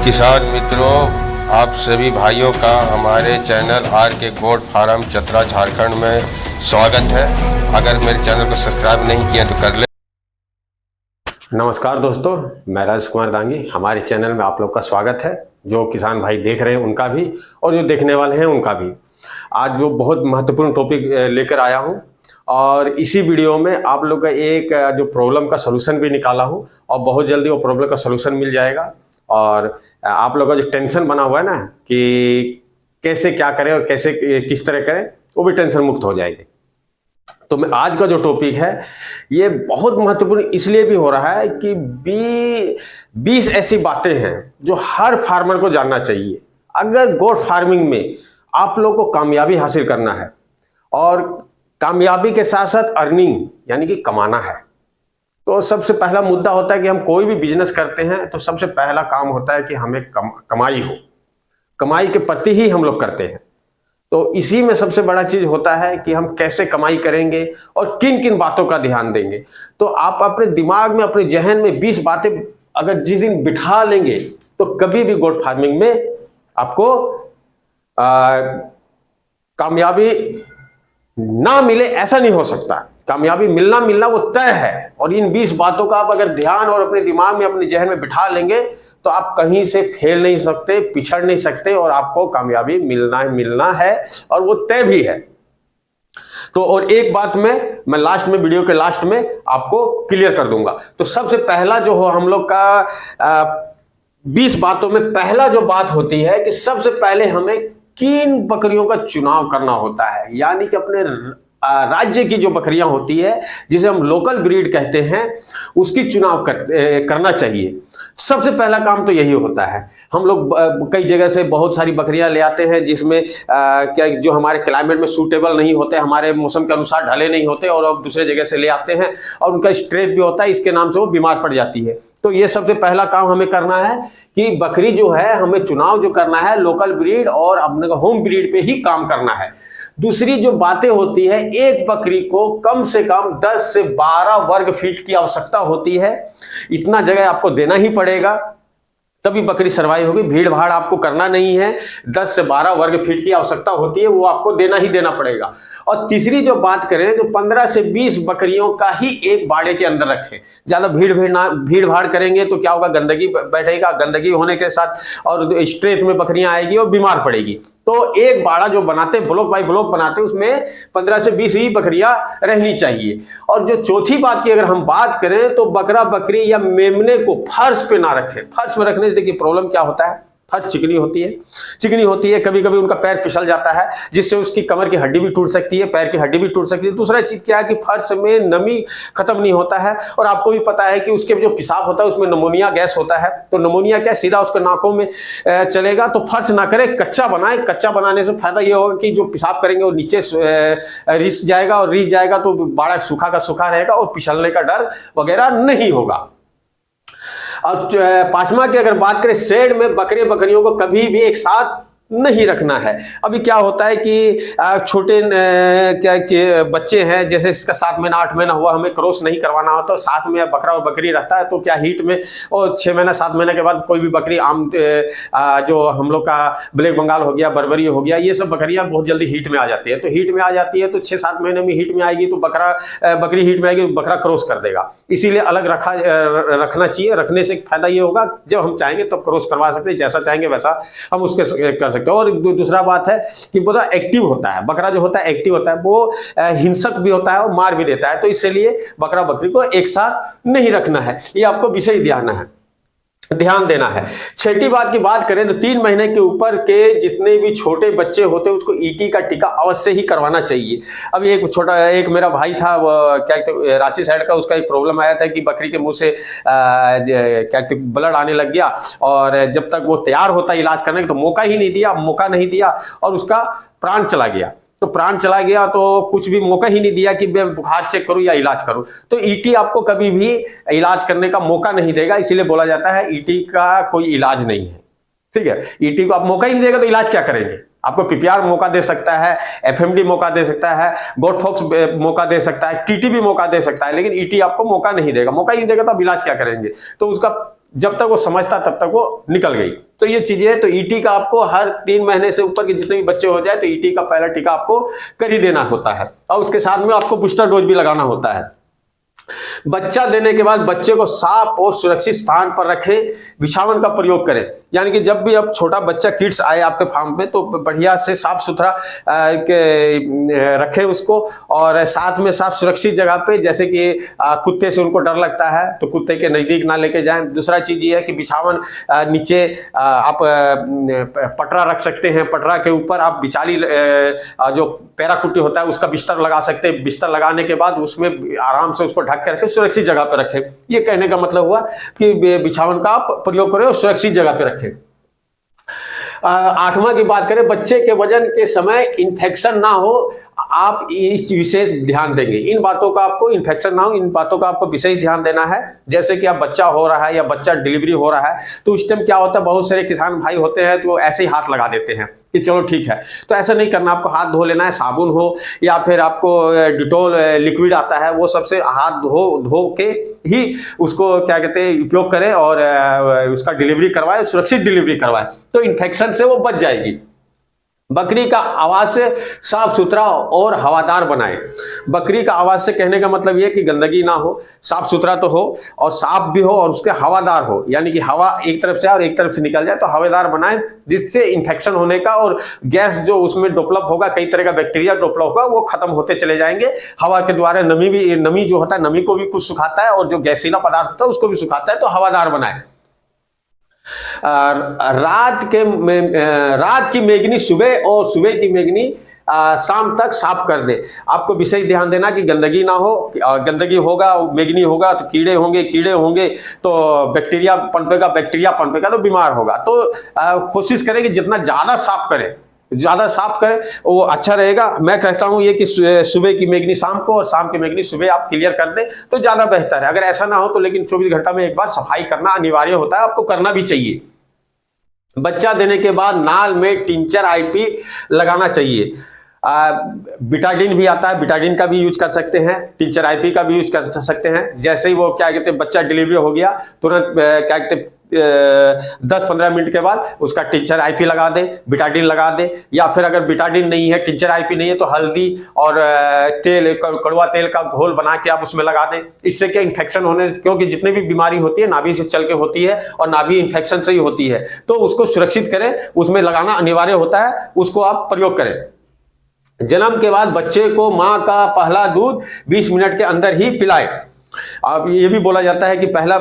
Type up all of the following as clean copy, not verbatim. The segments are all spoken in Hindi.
किसान मित्रों, आप सभी भाइयों का हमारे चैनल आर के गोट फार्म चतरा झारखंड में स्वागत है। अगर मेरे चैनल को सब्सक्राइब नहीं किया तो कर ले। नमस्कार दोस्तों, मैं राजेश कुमार दांगी। हमारे चैनल में आप लोग का स्वागत है। जो किसान भाई देख रहे हैं उनका भी और जो देखने वाले हैं उनका भी। आज जो बहुत महत्वपूर्ण टॉपिक लेकर आया हूं और इसी वीडियो में आप लोग का एक जो प्रॉब्लम का सलूशन भी निकाला हूं और बहुत जल्दी वो प्रॉब्लम का सलूशन मिल जाएगा। और आप लोगों का जो टेंशन बना हुआ है ना कि कैसे क्या करें और कैसे किस तरह करें, वो भी टेंशन मुक्त हो जाएगी। तो मैं आज का जो टॉपिक है ये बहुत महत्वपूर्ण इसलिए भी हो रहा है कि 20 ऐसी बातें हैं जो हर फार्मर को जानना चाहिए। अगर गोट फार्मिंग में आप लोग को कामयाबी हासिल करना है और कामयाबी के साथ साथ अर्निंग यानी कि कमाना है, तो सबसे पहला मुद्दा होता है कि हम कोई भी बिजनेस करते हैं तो सबसे पहला काम होता है कि हमें कमाई हो। कमाई के प्रति ही हम लोग करते हैं। तो इसी में सबसे बड़ा चीज होता है कि हम कैसे कमाई करेंगे और किन किन बातों का ध्यान देंगे। तो आप अपने दिमाग में, अपने जहन में 20 बातें अगर जिस दिन बिठा लेंगे तो कभी भी गोट फार्मिंग में आपको कामयाबी ना मिले ऐसा नहीं हो सकता। कामयाबी मिलना वो तय है। और इन 20 बातों का आप अगर ध्यान और अपने दिमाग में, अपने जहन में बिठा लेंगे तो आप कहीं से फेल नहीं सकते, पिछड़ नहीं सकते और आपको कामयाबी मिलना है और वो तय भी है। तो और एक बात मैं लास्ट में, वीडियो के लास्ट में आपको क्लियर कर दूंगा। तो सबसे पहला जो हो हम लोग का 20 बातों में पहला जो बात होती है कि सबसे पहले हमें किन बकरियों का चुनाव करना होता है, यानी कि अपने राज्य की जो बकरियां होती है जिसे हम लोकल ब्रीड कहते हैं उसकी चुनाव करना चाहिए। सबसे पहला काम तो यही होता है। हम लोग कई जगह से बहुत सारी बकरियां ले आते हैं जिसमें क्या जो हमारे क्लाइमेट में सूटेबल नहीं होते, हमारे मौसम के अनुसार ढले नहीं होते और अब दूसरे जगह से ले आते हैं और उनका स्ट्रेस भी होता है, इसके नाम से वो बीमार पड़ जाती है। तो ये सबसे पहला काम हमें करना है कि बकरी जो है हमें चुनाव जो करना है लोकल ब्रीड और अपने होम ब्रीड पे ही काम करना है। दूसरी जो बातें होती है, एक बकरी को कम से कम 10 से 12 वर्ग फीट की आवश्यकता होती है। इतना जगह आपको देना ही पड़ेगा तभी बकरी सर्वाइव होगी। भीड़ भाड़ आपको करना नहीं है। 10 से 12 वर्ग फीट की आवश्यकता होती है, वो आपको देना ही देना पड़ेगा। और तीसरी जो बात करें तो 15 से 20 बकरियों का ही एक बाड़े के अंदर रखें। ज्यादा भीड़ भाड़ करेंगे तो क्या होगा, गंदगी बैठेगा, गंदगी होने के साथ और स्ट्रेस में बकरियां आएगी और बीमार पड़ेगी। तो एक बाड़ा जो बनाते, ब्लॉक बाई ब्लॉक बनाते, उसमें 15 से 20 ही बकरियां रहनी चाहिए। और जो चौथी बात की अगर हम बात करें तो बकरा बकरी या मेमने को फर्श पे ना रखें। फर्श पे रखने से देखिए प्रॉब्लम क्या होता है, फर्श चिकनी होती है, कभी कभी उनका पैर फिसल जाता है जिससे उसकी कमर की हड्डी भी टूट सकती है, पैर की हड्डी भी टूट सकती है। दूसरा चीज क्या है कि फर्श में नमी खत्म नहीं होता है और आपको भी पता है कि उसके जो पेशाब होता है उसमें नमोनिया गैस होता है। तो नमोनिया क्या सीधा उसके नाकों में चलेगा। तो फर्श ना करे, कच्चा बनाए। कच्चा बनाने से फायदा ये होगा कि जो पेशाब करेंगे वो नीचे रिस जाएगा और रिस जाएगा तो बाड़ा सूखा का सूखा रहेगा और फिसलने का डर वगैरह नहीं होगा। और पांचवा की अगर बात करें, शेड में बकरियों को कभी भी एक साथ नहीं रखना है। अभी क्या होता है कि छोटे क्या के बच्चे हैं, जैसे इसका 7 महीना 8 महीना हुआ, हमें क्रॉस नहीं करवाना हो तो साथ में बकरा और बकरी रहता है तो क्या हीट में, और 6 महीना 7 महीने के बाद कोई भी बकरी जो हम लोग का ब्लैक बंगाल हो गया, बर्बरी हो गया, ये सब बकरियां बहुत जल्दी हीट में आ जाती है। तो हीट में आ जाती है तो 6-7 महीने में हीट में आएगी तो बकरी हीट में आएगी तो बकरा क्रॉस कर देगा। इसीलिए अलग रखना चाहिए। रखने से फायदा ये होगा जब हम चाहेंगे तब क्रॉस करवा सकते हैं, जैसा चाहेंगे वैसा हम उसके कर सकते। और दूसरा बात है कि वो एक्टिव होता है। बकरा जो होता है एक्टिव होता है, वो हिंसक भी होता है और मार भी देता है। तो इसलिए बकरा बकरी को एक साथ नहीं रखना है, ये आपको विषय ध्यान देना है। छठी बात की बात करें तो 3 महीने के ऊपर के जितने भी छोटे बच्चे होते हैं उसको ईटी का टीका अवश्य ही करवाना चाहिए। अभी एक मेरा भाई था, वो क्या कहते रांची साइड का, उसका एक प्रॉब्लम आया था कि बकरी के मुंह से क्या कहते ब्लड आने लग गया और जब तक वो तैयार होता इलाज करने का तो मौका नहीं दिया और उसका प्राण चला गया। तो प्राण चला गया तो कुछ भी मौका ही नहीं दिया कि मैं बुखार चेक करूं या इलाज करूं। तो ईटी आपको कभी भी इलाज करने का मौका नहीं देगा, इसीलिए बोला जाता है ईटी का कोई इलाज नहीं है। ठीक है, ईटी को आप मौका ही नहीं देगा तो इलाज क्या करेंगे। आपको पीपीआर मौका दे सकता है, एफएमडी मौका दे सकता है, गोटफॉक्स मौका दे सकता है, टीटी भी मौका दे सकता है, लेकिन ईटी आपको मौका नहीं देगा। मौका ही नहीं देगा तो आप इलाज क्या करेंगे। तो उसका जब तक वो समझता तब तक वो निकल गई। तो ये चीजें है। तो ईटी का आपको हर 3 महीने से ऊपर के जितने भी बच्चे हो जाए तो ईटी का पहला टीका आपको कर ही देना होता है, और उसके साथ में आपको बूस्टर डोज भी लगाना होता है। बच्चा देने के बाद बच्चे को साफ और सुरक्षित स्थान पर रखें, बिछावन का प्रयोग करें। यानी कि जब भी अब छोटा बच्चा किड्स आए आपके फार्म में तो बढ़िया से साफ सुथरा रखें उसको, और साथ में साफ सुरक्षित जगह पे, जैसे कि कुत्ते से उनको डर लगता है तो कुत्ते के नजदीक ना लेके जाएं। दूसरा चीज ये है कि बिछावन नीचे आप पटरा रख सकते हैं, पटरा के ऊपर आप बिचाली जो पैराकुटी होता है उसका बिस्तर लगा सकते हैं। बिस्तर लगाने के बाद उसमें आराम से उसको ढक करके सुरक्षित जगह पर रखें। ये कहने का मतलब हुआ कि बिछावन का आप प्रयोग करें और सुरक्षित जगह पर रखें। 8वां की बात करें, बच्चे के वजन के समय इन्फेक्शन ना हो, आप इस विशेष ध्यान देंगे। इन बातों का आपको इन्फेक्शन ना हो, इन बातों का आपको विशेष ध्यान देना है। जैसे कि अब बच्चा हो रहा है या बच्चा डिलीवरी हो रहा है तो उस टाइम क्या होता है, बहुत सारे किसान भाई होते हैं तो ऐसे ही हाथ लगा देते हैं कि चलो ठीक है। तो ऐसा नहीं करना, आपको हाथ धो लेना है, साबुन हो या फिर आपको डिटॉल लिक्विड आता है वो सबसे हाथ धो के ही उसको क्या कहते हैं उपयोग करें और उसका डिलीवरी करवाए, सुरक्षित डिलीवरी करवाए, तो इन्फेक्शन से वो बच जाएगी। बकरी का आवाज से साफ सुथरा और हवादार बनाए। बकरी का आवाज से कहने का मतलब ये कि गंदगी ना हो, साफ सुथरा तो हो और साफ भी हो और उसके हवादार हो, यानी कि हवा एक तरफ से और एक तरफ से निकल जाए, तो हवादार बनाए, जिससे इन्फेक्शन होने का और गैस जो उसमें डेवलप होगा, कई तरह का बैक्टीरिया डेवलप होगा, वो खत्म होते चले जाएंगे। हवा के द्वारा नमी जो होता है, नमी को भी कुछ सुखाता है और जो गैसीला पदार्थ होता है उसको भी सुखाता है, तो हवादार बनाए। रात की मेगनी सुबह और सुबह की मेगनी शाम तक साफ कर दे। आपको विशेष ध्यान देना कि गंदगी ना हो, गंदगी होगा, मेगनी होगा तो कीड़े होंगे तो बैक्टीरिया पनपेगा तो बीमार होगा। तो कोशिश करें कि जितना ज़्यादा साफ करें वो अच्छा रहेगा। मैं कहता हूं ये कि सुबह की मेगनी शाम को और शाम की मेगनी सुबह आप क्लियर कर दें तो ज़्यादा बेहतर है। अगर ऐसा ना हो तो लेकिन 24 घंटा में एक बार सफाई करना अनिवार्य होता है, आपको करना भी चाहिए। बच्चा देने के बाद नाल में टिंचर आईपी लगाना चाहिए। बिटाडिन भी आता है, बिटाडिन का भी यूज कर सकते हैं, टिंचर आईपी का भी यूज कर सकते हैं। जैसे ही वो क्या कहते हैं बच्चा डिलीवरी हो गया तुरंत क्या कहते हैं 10-15 मिनट के बाद उसका टिंचर आईपी लगा दे, बिटाडिन लगा दे, या फिर अगर बिटाडिन नहीं है, टिंचर आईपी नहीं है तो हल्दी और कड़वा तेल का घोल बना के आप उसमें लगा दें। इससे क्या इन्फेक्शन होने, क्योंकि जितनी भी बीमारी होती है नाभि से चल के होती है और नाभि इन्फेक्शन से ही होती है, तो उसको सुरक्षित करें, उसमें लगाना अनिवार्य होता है, उसको आप प्रयोग करें। जन्म के बाद बच्चे को मां का पहला दूध 20 मिनट के अंदर ही पिलाएं। अब ये भी बोला जाता है कि पहला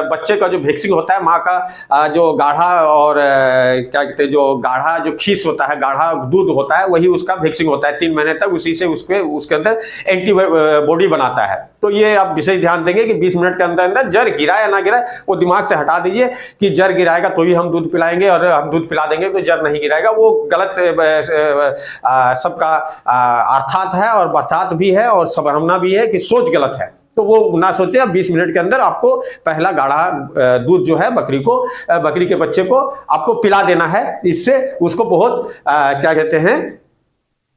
बच्चे का जो वैक्सीन होता है, माँ का जो गाढ़ा और क्या कहते हैं जो गाढ़ा जो खीस होता है, गाढ़ा दूध होता है, वही उसका वैक्सीन होता है 3 महीने तक, उसी से उसके अंदर एंटीबॉडी बनाता है। तो ये आप विशेष ध्यान देंगे कि 20 मिनट के अंदर अंदर जर गिराए या ना गिराए वो दिमाग से हटा दीजिए कि जर गिराएगा तो ही हम दूध पिलाएंगे और हम दूध पिला देंगे तो जर नहीं गिराएगा, वो गलत सबका अर्थात है और बरसात भी है और सबरमना भी है कि सोच गलत है। तो वो ना सोचे, अब 20 मिनट के अंदर आपको पहला गाढ़ा दूध जो है बकरी के बच्चे को आपको पिला देना है। इससे उसको बहुत क्या कहते हैं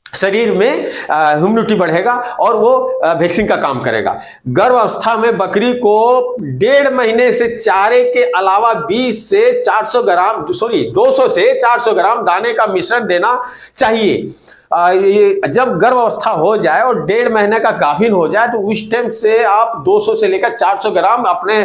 शरीर में इम्यूनिटी बढ़ेगा और वो वैक्सीन का काम करेगा। गर्भावस्था में बकरी को 1.5 महीने से चारे के अलावा 200 से 400 ग्राम दाने का मिश्रण देना चाहिए। ये जब गर्भ अवस्था हो जाए और 1.5 महीने का गाभिन हो जाए तो उस टाइम से आप 200 से लेकर 400 ग्राम अपने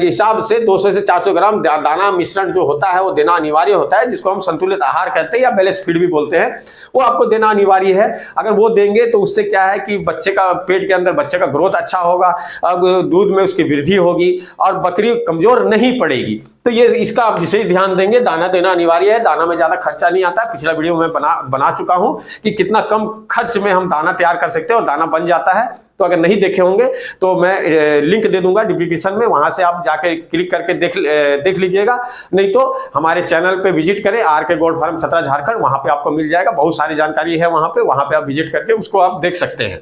हिसाब से 200 से 400 ग्राम दाना मिश्रण जो होता है वो देना अनिवार्य होता है, जिसको हम संतुलित आहार कहते हैं या बैलेंस फीड भी बोलते हैं। वो आपको देना अनिवार्य है। अगर वो देंगे तो उससे क्या है कि बच्चे का पेट के अंदर बच्चे का ग्रोथ अच्छा होगा, अब दूध में उसकी वृद्धि होगी और बकरी कमजोर नहीं पड़ेगी। तो ये इसका आप विशेष ध्यान देंगे। दाना देना अनिवार्य है। दाना में ज्यादा खर्चा नहीं आता है। पिछला वीडियो में बना चुका हूं कि कितना कम खर्च में हम दाना तैयार कर सकते हैं और दाना बन जाता है। तो अगर नहीं देखे होंगे तो मैं लिंक दे दूंगा डिस्क्रिप्शन में, वहां से आप जाके क्लिक करके देख लीजिएगा। नहीं तो हमारे चैनल पे विजिट करें, RK goat farm Chatra Jharkhand, वहां पे आपको मिल जाएगा। बहुत सारी जानकारी है वहां पे आप विजिट करके उसको आप देख सकते हैं।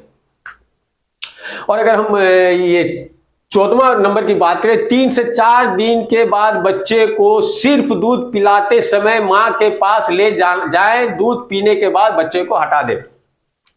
और अगर हम ये 14वां नंबर की बात करें, 3 से 4 दिन के बाद बच्चे को सिर्फ दूध पिलाते समय मां के पास ले जाए। दूध पीने के बाद बच्चे को हटा दे।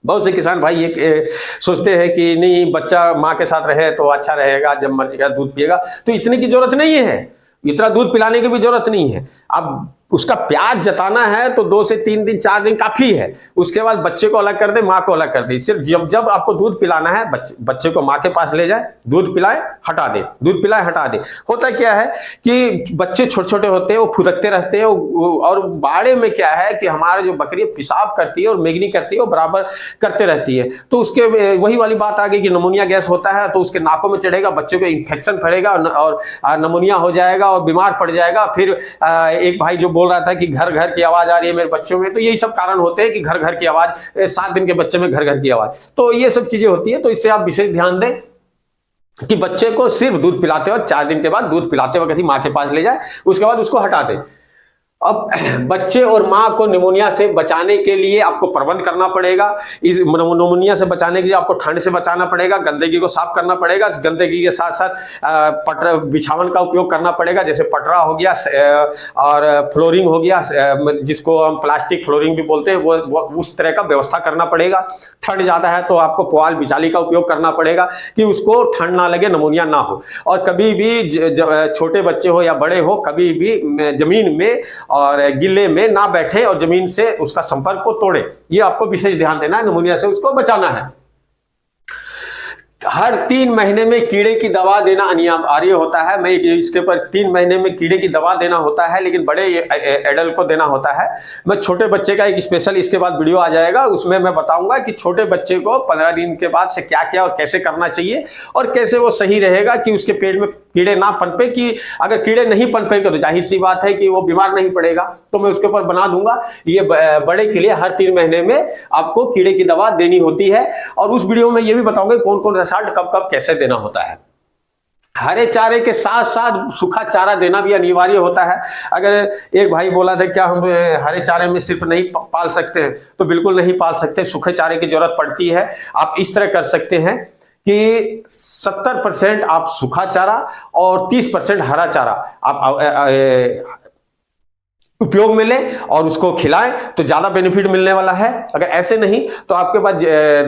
बहुत से किसान भाई ये सोचते हैं कि नहीं, बच्चा माँ के साथ रहे तो अच्छा रहेगा, जब मर्जी का दूध पिएगा। तो इतने की जरूरत नहीं है, इतना दूध पिलाने की भी जरूरत नहीं है। अब उसका प्यार जताना है तो 2 से 3 दिन 4 दिन काफी है। उसके बाद बच्चे को अलग कर दे, माँ को अलग कर दे। सिर्फ जब जब आपको दूध पिलाना है, बच्चे को माँ के पास ले जाए, दूध पिलाए हटा दे, दूध पिलाए हटा दे। होता क्या है कि बच्चे छोटे छोटे होते हैं, वो फुदकते रहते हैं, और बाड़े में क्या है कि हमारे जो बकरी पेशाब करती है और मेगनी करती है, वो बराबर करते रहती है। तो उसके वही वाली बात आ गई कि नमोनिया गैस होता है, तो उसके नाकों में चढ़ेगा, बच्चे को इन्फेक्शन फैलेगा और नमोनिया हो जाएगा और बीमार पड़ जाएगा। फिर एक भाई जो बोल रहा था कि घर घर की आवाज आ रही है मेरे बच्चों में, तो यही सब कारण होते हैं कि घर घर की आवाज, 7 दिन के बच्चे में घर घर की आवाज, तो ये सब चीजें होती है। तो इससे आप विशेष ध्यान दें कि बच्चे को सिर्फ दूध पिलाते वक्त, 4 दिन के बाद दूध पिलाते वक्त ही माँ के पास ले जाए, उसके बाद उसको हटा दे। अब बच्चे और माँ को निमोनिया से बचाने के लिए आपको प्रबंध करना पड़ेगा। इस निमोनिया से बचाने के लिए आपको ठंड से बचाना पड़ेगा, गंदगी को साफ करना पड़ेगा। इस गंदगी के साथ साथ पटरा बिछावन का उपयोग करना पड़ेगा, जैसे पटरा हो गया और फ्लोरिंग हो गया, जिसको हम प्लास्टिक फ्लोरिंग भी बोलते हैं, वो उस तरह का व्यवस्था करना पड़ेगा। ठंड ज़्यादा है तो आपको पुआल बिचाली का उपयोग करना पड़ेगा कि उसको ठंड ना लगे, निमोनिया ना हो। और कभी भी छोटे बच्चे हो या बड़े हो, कभी भी जमीन में और गिल्ले में ना बैठे और जमीन से उसका संपर्क को तोड़े, ये आपको विशेष ध्यान देना है। निमोनिया से उसको बचाना है। हर 3 महीने में कीड़े की दवा देना अनिवार्य होता है। मैं इसके ऊपर 3 महीने में कीड़े की दवा देना होता है, लेकिन बड़े एडल्ट को देना होता है। मैं छोटे बच्चे का एक स्पेशल इसके बाद वीडियो आ जाएगा, उसमें मैं बताऊंगा कि छोटे बच्चे को 15 दिन के बाद से क्या क्या और कैसे करना चाहिए और कैसे वो सही रहेगा कि उसके पेट में कीड़े ना पनपे। कि अगर कीड़े नहीं पनपेंगे तो जाहिर सी बात है कि वो बीमार नहीं पड़ेगा। तो मैं उसके ऊपर बना दूंगा। ये बड़े के लिए हर 3 महीने में आपको कीड़े की दवा देनी होती है। और उस वीडियो में ये भी बताऊंगा कौन कौन रसायन कब कब कैसे देना होता है। हरे चारे के साथ साथ सूखा चारा देना भी अनिवार्य होता है। अगर एक भाई बोला था क्या हम हरे चारे में सिर्फ नहीं पाल सकते हैं, तो बिल्कुल नहीं पाल सकते, सूखे चारे की जरूरत पड़ती है। आप इस तरह कर सकते हैं कि 70% आप सूखा चारा और 30% हरा चारा आप उपयोग में लें और उसको खिलाएं, तो ज्यादा बेनिफिट मिलने वाला है। अगर ऐसे नहीं तो आपके पास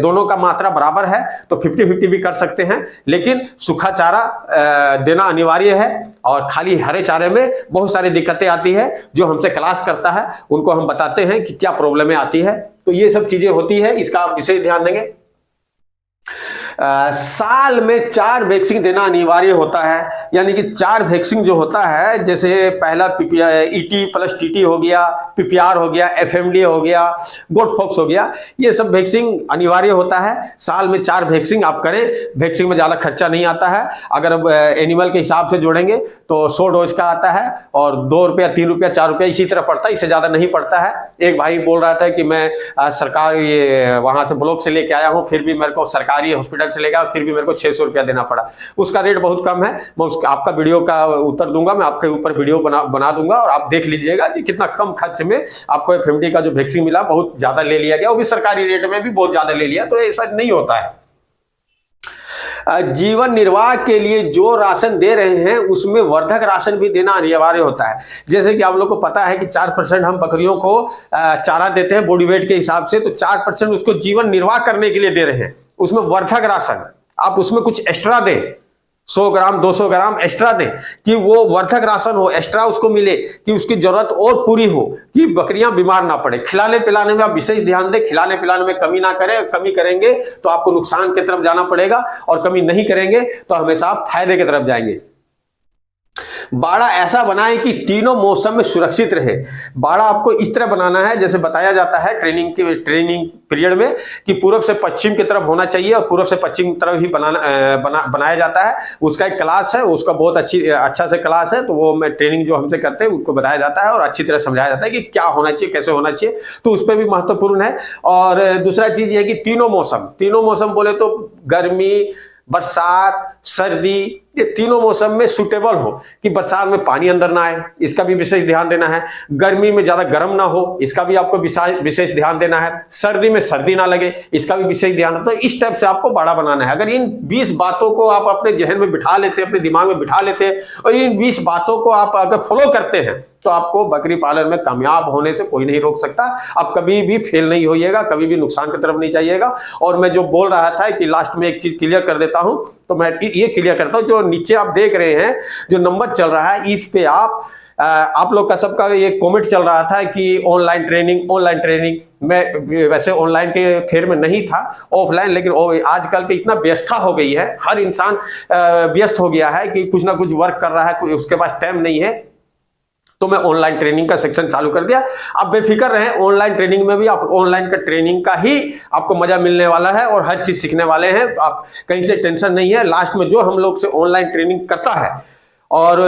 दोनों का मात्रा बराबर है तो 50-50 भी कर सकते हैं, लेकिन सूखा चारा देना अनिवार्य है। और खाली हरे चारे में बहुत सारी दिक्कतें आती है, जो हमसे क्लास करता है उनको हम बताते हैं कि क्या प्रॉब्लमें आती है। तो ये सब चीजें होती है, इसका आप विशेष ध्यान देंगे। साल में 4 वैक्सीन देना अनिवार्य होता है। यानी कि 4 वैक्सीन जो होता है, जैसे पहला ET प्लस TT हो गया, PPR हो गया, FMD हो गया, गोट फॉक्स हो गया, ये सब वैक्सीन अनिवार्य होता है। साल में 4 वैक्सीन आप करें। वैक्सीन में ज़्यादा खर्चा नहीं आता है। अगर अब एनिमल के हिसाब से जोड़ेंगे तो 100 डोज का आता है और 2 रुपया, 3 रुपया, 4 रुपया इसी तरह पड़ता है, इससे ज़्यादा नहीं पड़ता है। एक भाई बोल रहा था कि मैं सरकार ये वहाँ से ब्लॉक से लेके आया हूँ, फिर भी मेरे को सरकारी हॉस्पिटल से लेगा, फिर भी मेरे को 600 रुपया देना पड़ा। उसका रेट बहुत कम है। मैं उसका आपका वीडियो का उत्तर दूंगा, मैं आपके ऊपर वीडियो बना दूंगा और आप देख लीजिएगा कि कितना कम खर्च में आपको FMD का जो वैक्सीन मिला, बहुत ज्यादा ले लिया गया, वो भी सरकारी रेट में भी बहुत ज्यादा ले लिया। तो ऐसा नहीं होता है। जीवन निर्वाह के लिए जो राशन दे रहे हैं उसमें वर्धक राशन भी देना अनिवार्य होता है। जैसे कि आप लोग को पता है कि 4% हम बकरियों को चारा देते हैं बॉडी वेट के हिसाब से, तो 4% उसको जीवन निर्वाह करने के लिए दे रहे हैं। उसमें वर्धक राशन आप उसमें कुछ एक्स्ट्रा दें, 100 ग्राम 200 ग्राम एक्स्ट्रा दें, कि वो वर्धक राशन हो, एक्स्ट्रा उसको मिले, कि उसकी जरूरत और पूरी हो, कि बकरियां बीमार ना पड़े। खिलाने पिलाने में आप विशेष ध्यान दें, खिलाने पिलाने में कमी ना करें। कमी करेंगे तो आपको नुकसान की तरफ जाना पड़ेगा, और कमी नहीं करेंगे तो हमेशा आप फायदे की तरफ जाएंगे। बाड़ा ऐसा बनाएं कि तीनों मौसम में सुरक्षित रहे। बाड़ा आपको इस तरह बनाना है जैसे बताया जाता है ट्रेनिंग पीरियड में, कि पूर्व से पश्चिम की तरफ होना चाहिए और पूर्व से पश्चिम की तरफ ही बनाया जाता है। उसका एक क्लास है, उसका बहुत अच्छा से क्लास है, तो वो मैं ट्रेनिंग जो हमसे करते हैं उसको बताया जाता है और अच्छी तरह समझाया जाता है कि क्या होना चाहिए, कैसे होना चाहिए। तो उस पर भी महत्वपूर्ण है। और दूसरा चीज ये कि तीनों मौसम बोले तो गर्मी, बरसात, सर्दी, ये तीनों मौसम में सूटेबल हो, कि बरसात में पानी अंदर ना आए, इसका भी विशेष ध्यान देना है। गर्मी में ज्यादा गर्म ना हो, इसका भी आपको विशेष ध्यान देना है। सर्दी में सर्दी ना लगे, इसका भी विशेष ध्यान। तो इस टाइप से आपको बाड़ा बनाना है। अगर इन 20 बातों को आप अपने जहन में बिठा लेते हैं, अपने दिमाग में बिठा लेते हैं, और इन 20 बातों को आप अगर फॉलो करते हैं तो आपको बकरी पालन में कामयाब होने से कोई नहीं रोक सकता। आप कभी भी फेल नहीं होइएगा, कभी भी नुकसान की तरफ नहीं जाइएगा। और मैं जो बोल रहा था कि लास्ट में एक चीज क्लियर कर देता हूं, तो मैं ये क्लियर करता हूं, जो नीचे आप देख रहे हैं जो नंबर चल रहा है, इस पे आप लोग का सबका ये कमेंट चल रहा था कि ऑनलाइन ट्रेनिंग। मैं वैसे ऑनलाइन के फेर में नहीं था, ऑफलाइन, लेकिन आजकल के इतना व्यवस्था हो गई है, हर इंसान व्यस्त हो गया है कि कुछ ना कुछ वर्क कर रहा है, उसके पास टाइम नहीं है, तो मैं ऑनलाइन ट्रेनिंग का सेक्शन चालू कर दिया। आप बेफिक्र रहें, ऑनलाइन ट्रेनिंग में भी आप ऑनलाइन का ट्रेनिंग का ही आपको मजा मिलने वाला है और हर चीज सीखने वाले हैं। आप कहीं से टेंशन नहीं है। लास्ट में जो हम लोग से ऑनलाइन ट्रेनिंग करता है और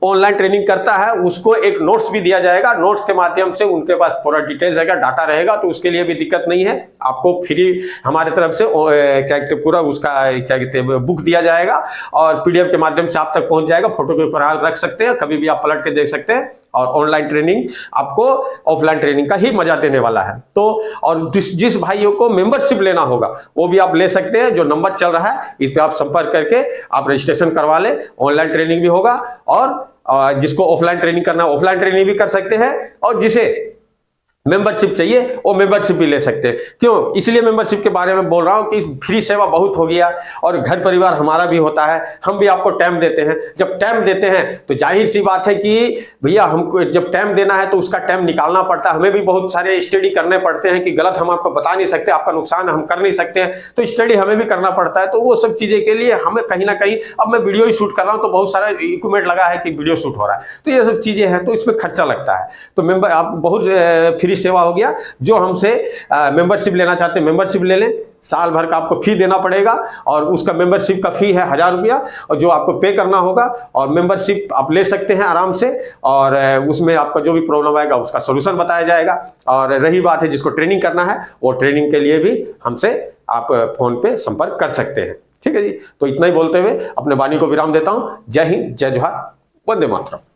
ऑनलाइन ट्रेनिंग करता है उसको एक नोट्स भी दिया जाएगा। नोट्स के माध्यम से उनके पास पूरा डिटेल्स रहेगा, डाटा रहेगा, तो उसके लिए भी दिक्कत नहीं है। आपको फ्री हमारे तरफ से क्या कहते हैं पूरा उसका क्या कहते हैं बुक दिया जाएगा और पीडीएफ के माध्यम से आप तक पहुंच जाएगा। फोटो के ऊपर रख सकते हैं, कभी भी आप पलट के देख सकते हैं। और ऑनलाइन ट्रेनिंग आपको ऑफलाइन ट्रेनिंग का ही मजा देने वाला है। तो और जिस भाइयों को मेंबरशिप लेना होगा वो भी आप ले सकते हैं। जो नंबर चल रहा है इस पे आप संपर्क करके आप रजिस्ट्रेशन करवा लें। ऑनलाइन ट्रेनिंग भी होगा और जिसको ऑफलाइन ट्रेनिंग करना है ऑफलाइन ट्रेनिंग भी कर सकते हैं, और जिसे मेंबरशिप चाहिए वो मेंबरशिप भी ले सकते हैं। क्यों? इसलिए मेंबरशिप के बारे में बोल रहा हूं कि फ्री सेवा बहुत हो गया और घर परिवार हमारा भी होता है, हम भी आपको टाइम देते हैं। जब टाइम देते हैं तो जाहिर सी बात है कि भैया हमको जब टाइम देना है तो उसका टाइम निकालना पड़ता है। हमें भी बहुत सारे स्टडी करने पड़ते हैं कि गलत हम आपको बता नहीं सकते, आपका नुकसान हम कर नहीं सकते हैं, तो स्टडी हमें भी करना पड़ता है। तो वो सब चीजें के लिए हमें कहीं ना कहीं, अब मैं वीडियो ही शूट कर रहा हूँ तो बहुत सारा इक्विपमेंट लगा है कि वीडियो शूट हो रहा है, तो ये सब चीजें हैं, तो इसमें खर्चा लगता है। तो मेंबर आप बहुत फ्री सेवा हो गया। जो हमसे मेंबरशिप लेना चाहते हैं मेंबरशिप ले लें। साल भर का आपको फी देना पड़ेगा और उसका मेंबरशिप का फी है 1000 रुपया, और जो आपको पे करना होगा, और मेंबरशिप आप ले सकते हैं आराम से। और उसमें आपका जो भी प्रॉब्लम आएगा उसका सोल्यूशन बताया जाएगा। और रही बात है जिसको ट्रेनिंग करना है, वो ट्रेनिंग के लिए भी हमसे आप फोन पे संपर्क कर सकते हैं। ठीक है जी, तो इतना ही बोलते हुए अपने वाणी को विराम देता हूं। जय हिंद, जय जोहार, वंदे मातरम।